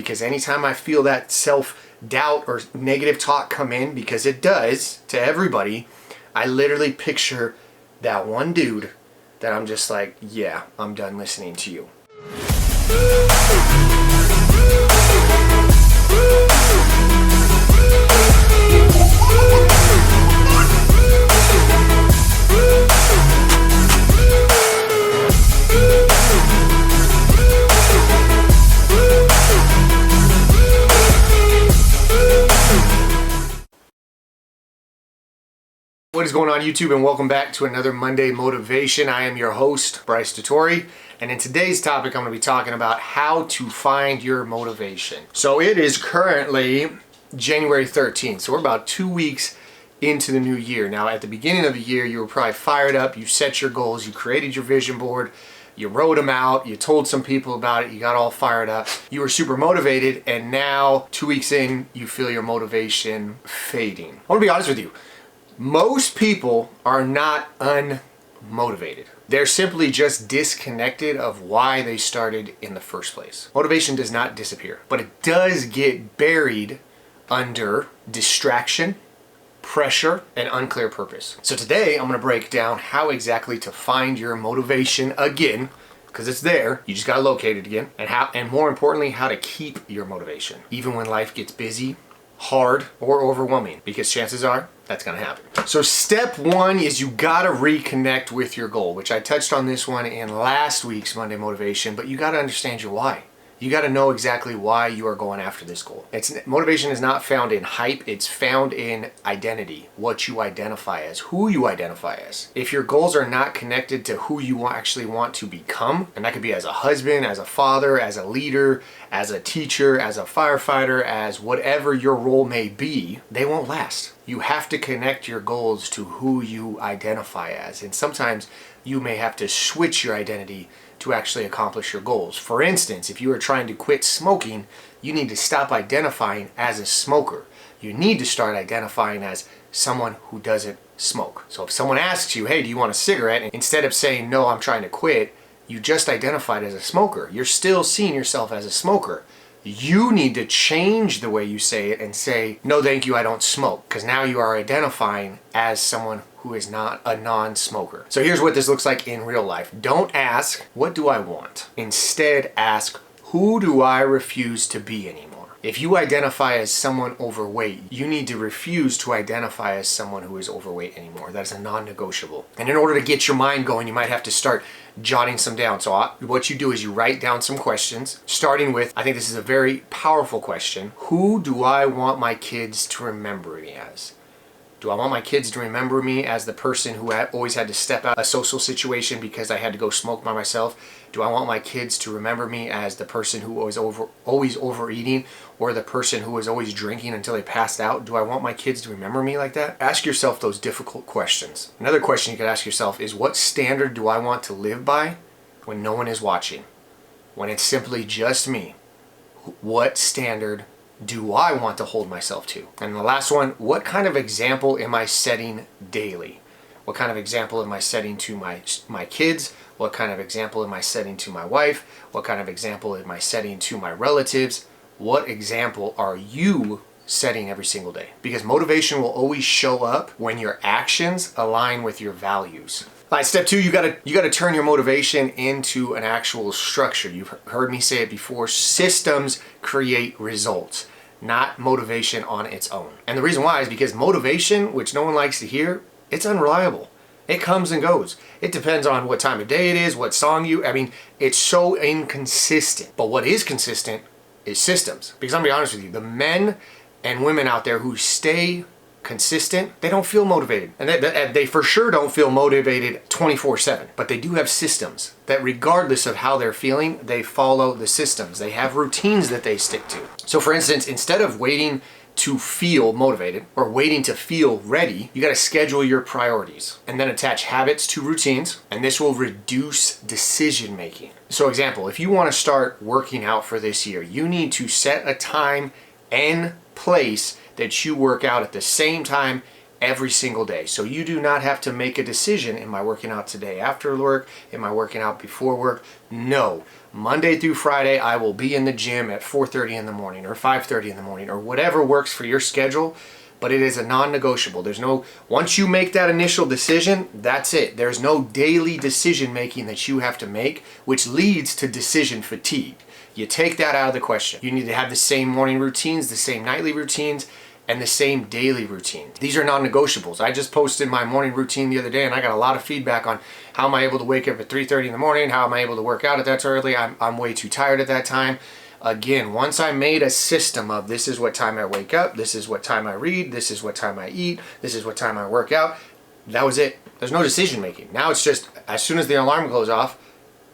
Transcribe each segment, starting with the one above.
because anytime I feel that self-doubt or negative talk come in, because it does to everybody, I literally picture that one dude that I'm just like, yeah, I'm done listening to you. What is going on, YouTube, and welcome back to another Monday Motivation. I am your host, Bryce Dettorre, and in today's topic I'm going to be talking about how to find your motivation. So it is currently January 13th, so we're about 2 weeks into the new year. Now at the beginning of the year you were probably fired up, you set your goals, you created your vision board, you wrote them out, you told some people about it, you got all fired up, you were super motivated, and now 2 weeks in you feel your motivation fading. I want to be honest with you. Most people are not unmotivated. They're simply just disconnected of why they started in the first place. Motivation does not disappear, but it does get buried under distraction, pressure, and unclear purpose. So today I'm going to break down how exactly to find your motivation again, because it's there, you just got to locate it again, and more importantly, how to keep your motivation, even when life gets busy, hard, or overwhelming, because chances are that's gonna happen. So step one is you gotta reconnect with your goal, which I touched on this one in last week's Monday Motivation, but you gotta understand your why. You gotta know exactly why you are going after this goal. Motivation is not found in hype, it's found in identity, what you identify as, who you identify as. If your goals are not connected to who you actually want to become, and that could be as a husband, as a father, as a leader, as a teacher, as a firefighter, as whatever your role may be, they won't last. You have to connect your goals to who you identify as, and sometimes you may have to switch your identity to actually accomplish your goals. For instance, if you are trying to quit smoking, you need to stop identifying as a smoker. You need to start identifying as someone who doesn't smoke. So if someone asks you, hey, do you want a cigarette? And instead of saying, no, I'm trying to quit, you just identified as a smoker. You're still seeing yourself as a smoker. You need to change the way you say it and say, no, thank you, I don't smoke. Because now you are identifying as someone who is not a non-smoker. So here's what this looks like in real life. Don't ask, what do I want? Instead, ask, who do I refuse to be anymore? If you identify as someone overweight, you need to refuse to identify as someone who is overweight anymore. That's a non-negotiable. And in order to get your mind going, you might have to start jotting some down. So what you do is you write down some questions, starting with, I think this is a very powerful question, who do I want my kids to remember me as? Do I want my kids to remember me as the person who always had to step out of a social situation because I had to go smoke by myself? Do I want my kids to remember me as the person who was always overeating, or the person who was always drinking until they passed out? Do I want my kids to remember me like that? Ask yourself those difficult questions. Another question you could ask yourself is, what standard do I want to live by when no one is watching? When it's simply just me, what standard do I want to hold myself to? And the last one, what kind of example am I setting daily? What kind of example am I setting to my kids? What kind of example am I setting to my wife? What kind of example am I setting to my relatives? What example are you setting every single day? Because motivation will always show up when your actions align with your values. All right, step two, you gotta turn your motivation into an actual structure. You've heard me say it before, systems create results, not motivation on its own. And the reason why is because motivation, which no one likes to hear, it's unreliable. It comes and goes. It depends on what time of day it is, what song it's so inconsistent. But what is consistent is systems. Because I'm gonna be honest with you, the men and women out there who stay consistent, they don't feel motivated. And they for sure don't feel motivated 24/7. But they do have systems that regardless of how they're feeling, they follow the systems. They have routines that they stick to. So for instance, instead of waiting to feel motivated or waiting to feel ready, you got to schedule your priorities and then attach habits to routines, and this will reduce decision making. So example, if you want to start working out for this year, you need to set a time and place that you work out at the same time every single day. So you do not have to make a decision, am I working out today after work? Am I working out before work? No. Monday through Friday, I will be in the gym at 4:30 in the morning or 5:30 in the morning or whatever works for your schedule, but it is a non-negotiable. Once you make that initial decision, that's it. There's no daily decision making that you have to make, which leads to decision fatigue. You take that out of the question. You need to have the same morning routines, the same nightly routines, and the same daily routine. These are non-negotiables. I just posted my morning routine the other day and I got a lot of feedback on how am I able to wake up at 3:30 in the morning, how am I able to work out at that early, I'm way too tired at that time. Again, once I made a system of this is what time I wake up, this is what time I read, this is what time I eat, this is what time I work out, that was it. There's no decision making. Now it's just as soon as the alarm goes off,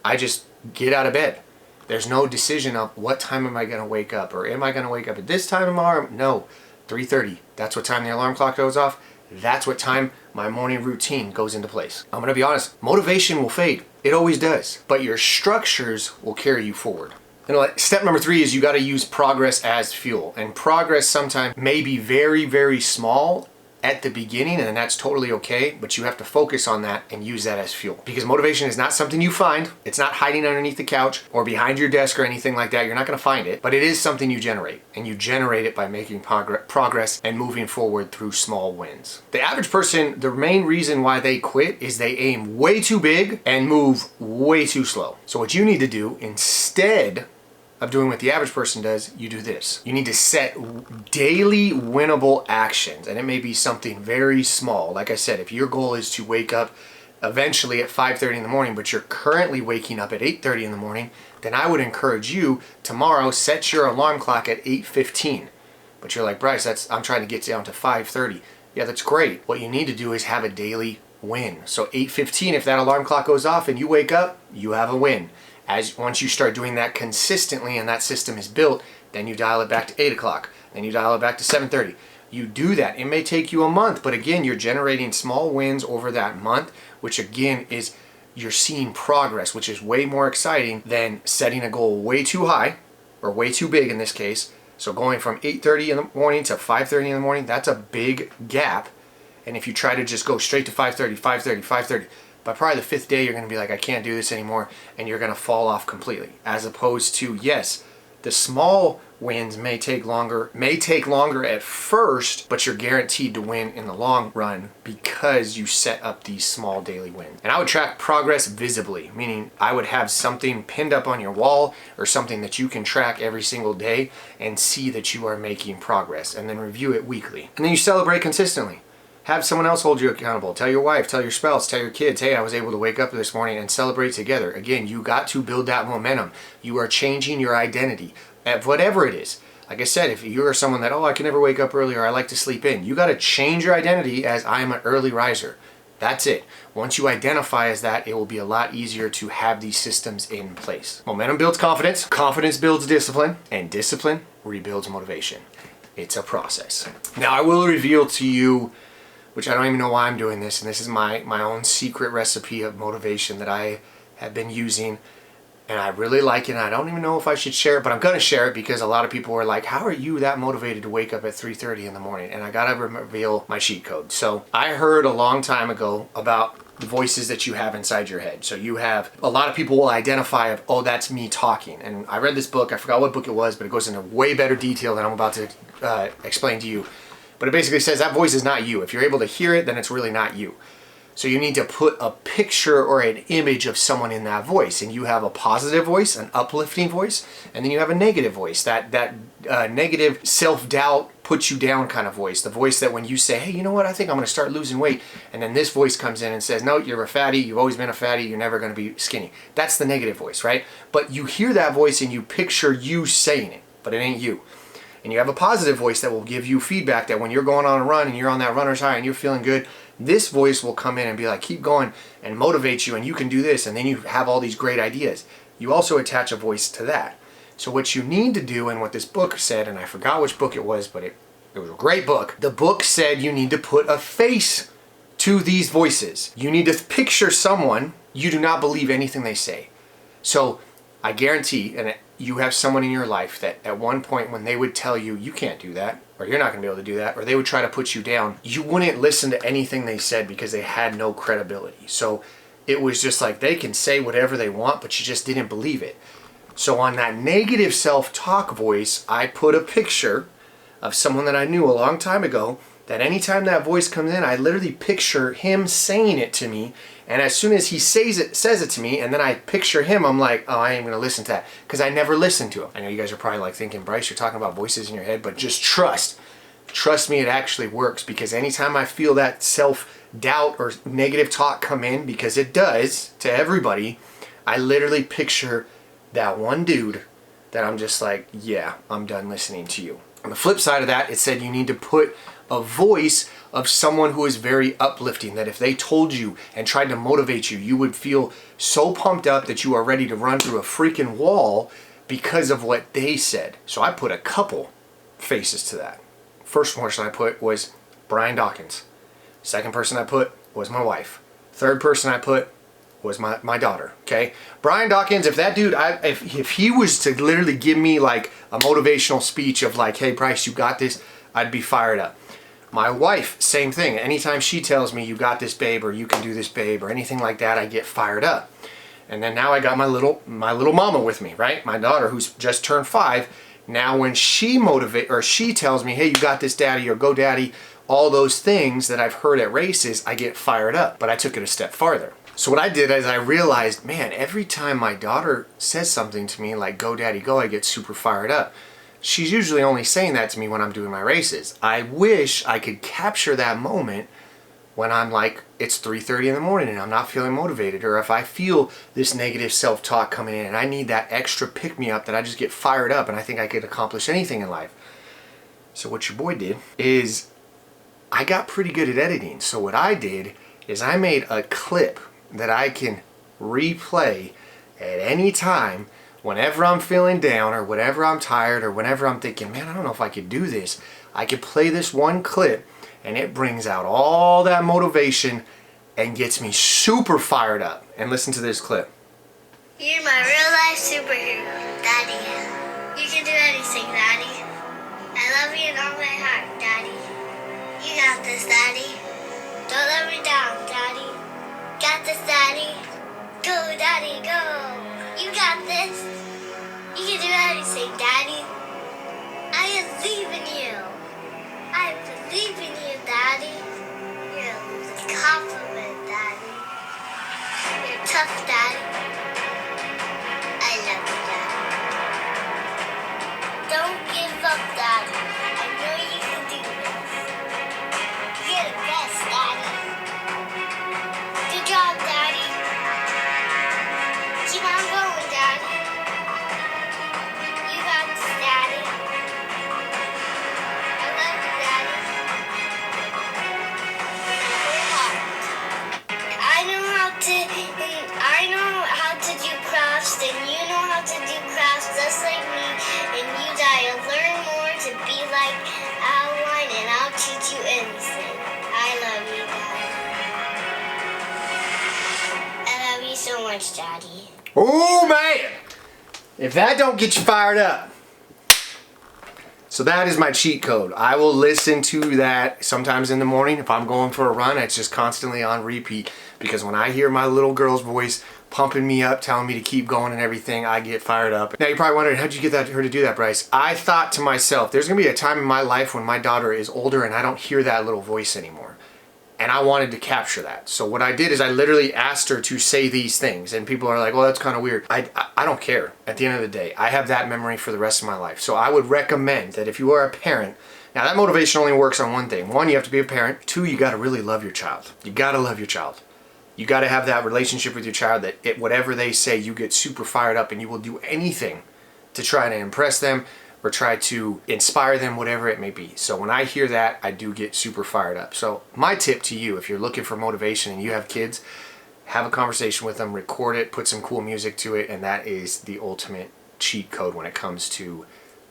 I just get out of bed. There's no decision of what time am I gonna wake up, or am I gonna wake up at this time tomorrow? No. 3:30, that's what time the alarm clock goes off. That's what time my morning routine goes into place. I'm gonna be honest, motivation will fade. It always does, but your structures will carry you forward. Step number 3 is you gotta use progress as fuel. And progress sometimes may be very, very small at the beginning, and that's totally okay, but you have to focus on that and use that as fuel. Because motivation is not something you find. It's not hiding underneath the couch or behind your desk or anything like that. You're not gonna find it, but it is something you generate, and you generate it by making progress and moving forward through small wins. The average person, the main reason why they quit is they aim way too big and move way too slow. So what you need to do instead of doing what the average person does, you do this. You need to set daily winnable actions, and it may be something very small. Like I said, if your goal is to wake up eventually at 5:30 in the morning, but you're currently waking up at 8:30 in the morning, then I would encourage you tomorrow, set your alarm clock at 8:15. But you're like, Bryce, I'm trying to get down to 5:30. Yeah, that's great. What you need to do is have a daily win. So 8:15, if that alarm clock goes off and you wake up, you have a win. Once you start doing that consistently and that system is built, then you dial it back to 8 o'clock, then you dial it back to 7:30. You do that. It may take you a month, but again, you're generating small wins over that month, which again is you're seeing progress, which is way more exciting than setting a goal way too high or way too big in this case. So going from 8:30 in the morning to 5:30 in the morning, that's a big gap. And if you try to just go straight to 5:30, by probably the 5th day, you're going to be like, I can't do this anymore, and you're going to fall off completely. As opposed to, yes, the small wins may take longer at first, but you're guaranteed to win in the long run because you set up these small daily wins. And I would track progress visibly, meaning I would have something pinned up on your wall or something that you can track every single day and see that you are making progress, and then review it weekly. And then you celebrate consistently. Have someone else hold you accountable. Tell your wife, tell your spouse, tell your kids, hey, I was able to wake up this morning, and celebrate together. Again, you got to build that momentum. You are changing your identity at whatever it is. Like I said, if you are someone that, I can never wake up early, or I like to sleep in, you got to change your identity as I'm an early riser. That's it. Once you identify as that, it will be a lot easier to have these systems in place. Momentum builds confidence, confidence builds discipline, and discipline rebuilds motivation. It's a process. Now, I will reveal to you, which I don't even know why I'm doing this, and this is my own secret recipe of motivation that I have been using, and I really like it, and I don't even know if I should share it, but I'm going to share it because a lot of people were like, how are you that motivated to wake up at 3:30 in the morning? And I got to reveal my cheat code. So I heard a long time ago about the voices that you have inside your head. So you have, a lot of people will identify of, that's me talking. And I read this book, I forgot what book it was, but it goes into way better detail than I'm about to explain to you. But it basically says that voice is not you. If you're able to hear it, then it's really not you. So you need to put a picture or an image of someone in that voice. And you have a positive voice, an uplifting voice, and then you have a negative voice, that negative self-doubt, puts you down kind of voice. The voice that when you say, hey, you know what, I think I'm going to start losing weight. And then this voice comes in and says, no, you're a fatty. You've always been a fatty. You're never going to be skinny. That's the negative voice, right? But you hear that voice and you picture you saying it, but it ain't you. And you have a positive voice that will give you feedback that when you're going on a run and you're on that runner's high and you're feeling good, this voice will come in and be like, keep going, and motivate you, and you can do this, and then you have all these great ideas. You also attach a voice to that. So what you need to do, and what this book said, and I forgot which book it was, but it was a great book. The book said you need to put a face to these voices. You need to picture someone you do not believe anything they say. So I guarantee, and you have someone in your life that at one point when they would tell you, you can't do that, or you're not going to be able to do that, or they would try to put you down, you wouldn't listen to anything they said because they had no credibility. So it was just like they can say whatever they want, but you just didn't believe it. So on that negative self-talk voice, I put a picture of someone that I knew a long time ago, that anytime that voice comes in, I literally picture him saying it to me. And as soon as he says it to me, and then I picture him, I'm like, oh, I ain't gonna listen to that, because I never listened to him. I know you guys are probably like thinking, Bryce, you're talking about voices in your head, but just trust me, it actually works. Because anytime I feel that self-doubt or negative talk come in, because it does to everybody, I literally picture that one dude that I'm just like, yeah, I'm done listening to you. On the flip side of that, it said you need to put a voice of someone who is very uplifting, that if they told you and tried to motivate you, you would feel so pumped up that you are ready to run through a freaking wall because of what they said. So I put a couple faces to that. First person I put was Brian Dawkins. Second person I put was my wife. Third person I put was my daughter, okay? Brian Dawkins, if that dude, if he was to literally give me like a motivational speech of like, hey Bryce, you got this, I'd be fired up. My wife, same thing. Anytime she tells me, you got this babe, or you can do this babe, or anything like that, I get fired up. And then now I got my little mama with me, right? My daughter, who's just turned 5. Now when she she tells me, hey, you got this daddy, or go daddy, all those things that I've heard at races, I get fired up. But I took it a step farther. So what I did is I realized, man, every time my daughter says something to me like, go daddy, go, I get super fired up. She's usually only saying that to me when I'm doing my races. I wish I could capture that moment when I'm like, it's 3:30 in the morning and I'm not feeling motivated, or if I feel this negative self-talk coming in and I need that extra pick-me-up that I just get fired up and I think I could accomplish anything in life. So what your boy did is I got pretty good at editing. So what I did is I made a clip that I can replay at any time whenever I'm feeling down, or whenever I'm tired, or whenever I'm thinking, man, I don't know if I could do this. I could play this one clip and it brings out all that motivation and gets me super fired up. And listen to this clip. You're my real life superhero, Daddy. You can do anything, Daddy. I love you in all my heart, Daddy. You got this, Daddy. Don't let me down, Daddy. Got this, Daddy. Go, Daddy, go. You got this. You can do anything, Daddy. I believe in you. I believe in you, Daddy. You're a compliment, Daddy. You're tough, Daddy. I love you, Daddy. Don't give up, Daddy. I know you can do this. You're the best, Daddy. Good job, Daddy. Keep on going, Daddy. You got this, Daddy. I love you, Daddy. I know how to do crafts, and you know how to do crafts just like me. And you gotta learn more to be like Outline, and I'll teach you anything. I love you, Daddy. I love you so much, Daddy. Oh man! If that don't get you fired up. So that is my cheat code. I will listen to that sometimes in the morning. If I'm going for a run, it's just constantly on repeat. Because when I hear my little girl's voice pumping me up, telling me to keep going and everything, I get fired up. Now you're probably wondering, how'd you get her to do that, Bryce? I thought to myself, there's gonna be a time in my life when my daughter is older and I don't hear that little voice anymore. And I wanted to capture that. So what I did is I literally asked her to say these things. And people are like, well, that's kind of weird. I don't care. At the end of the day, I have that memory for the rest of my life. So I would recommend that if you are a parent, now that motivation only works on one thing. One, you have to be a parent. Two, you got to really love your child. You got to love your child. You got to have that relationship with your child that whatever they say, you get super fired up and you will do anything to try to impress them or try to inspire them, whatever it may be. So when I hear that, I do get super fired up. So my tip to you, if you're looking for motivation and you have kids, have a conversation with them, record it, put some cool music to it, and that is the ultimate cheat code when it comes to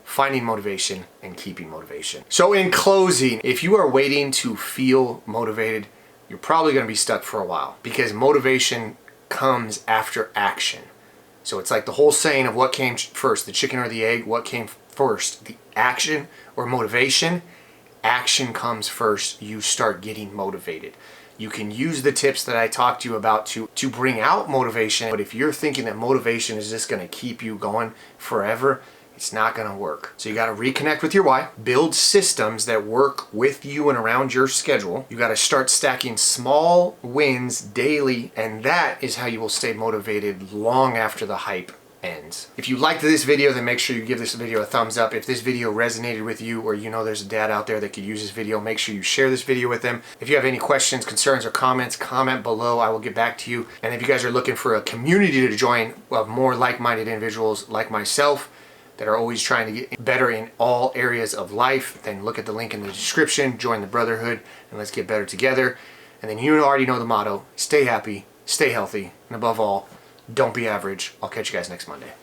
finding motivation and keeping motivation. So in closing, if you are waiting to feel motivated, you're probably gonna be stuck for a while, because motivation comes after action. So it's like the whole saying of what came first, the chicken or the egg, what came first, the action or motivation? Action comes first. You start getting motivated. You can use the tips that I talked to you about to bring out motivation, but if you're thinking that motivation is just going to keep you going forever, it's not going to work. So you got to reconnect with your why, build systems that work with you and around your schedule. You got to start stacking small wins daily, and that is how you will stay motivated long after the hype ends. If you liked this video, then make sure you give this video a thumbs up. If this video resonated with you, or you know there's a dad out there that could use this video, make sure you share this video with them. If you have any questions, concerns, or comments, comment below. I will get back to you. And if you guys are looking for a community to join of more like-minded individuals like myself that are always trying to get better in all areas of life, then look at the link in the description, join the Brotherhood, and let's get better together. And then you already know the motto: stay happy, stay healthy, and above all, don't be average. I'll catch you guys next Monday.